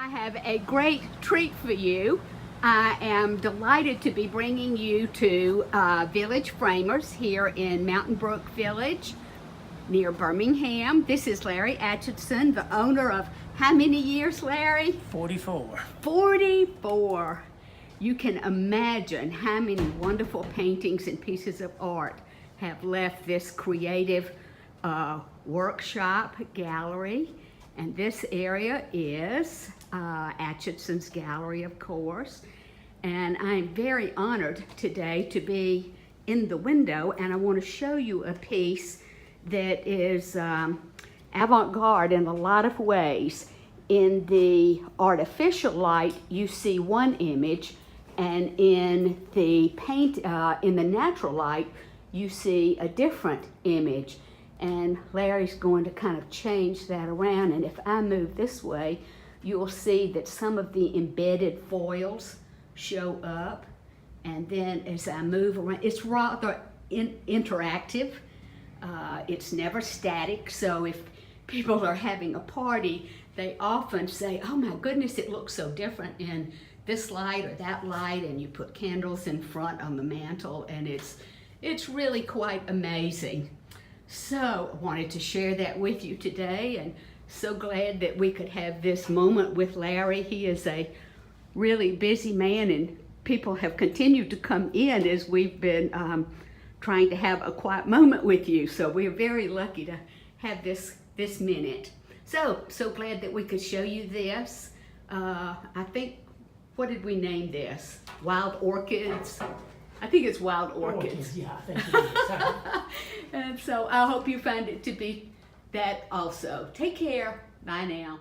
I have a great treat for you. I am delighted to be bringing you to Village Framers here in Mountain Brook Village near Birmingham. This is Larry Atchison, the owner of how many years, Larry? 44. 44. You can imagine how many wonderful paintings and pieces of art have left this creative workshop gallery. And this area is Atchison's Gallery, of course. And I'm very honored today to be in the window, and I want to show you a piece that is avant-garde in a lot of ways. In the artificial light, you see one image, and in the in the natural light, you see a different image. And Larry's going to kind of change that around, and if I move this way, you'll see that some of the embedded foils show up. And then as I move around, it's rather interactive. It's never static, so if people are having a party, they often say, oh my goodness, it looks so different in this light or that light, and you put candles in front on the mantle, and it's really quite amazing. So I wanted to share that with you today, and so glad that we could have this moment with Larry. He is a really busy man, and people have continued to come in as we've been trying to have a quiet moment with you. So we're very lucky to have this minute. So glad that we could show you this. I think, what did we name this? Wild Orchids? I think it's Wild Orchids. Yeah, I think it is. And so I hope you find it to be that also. Take care. Bye now.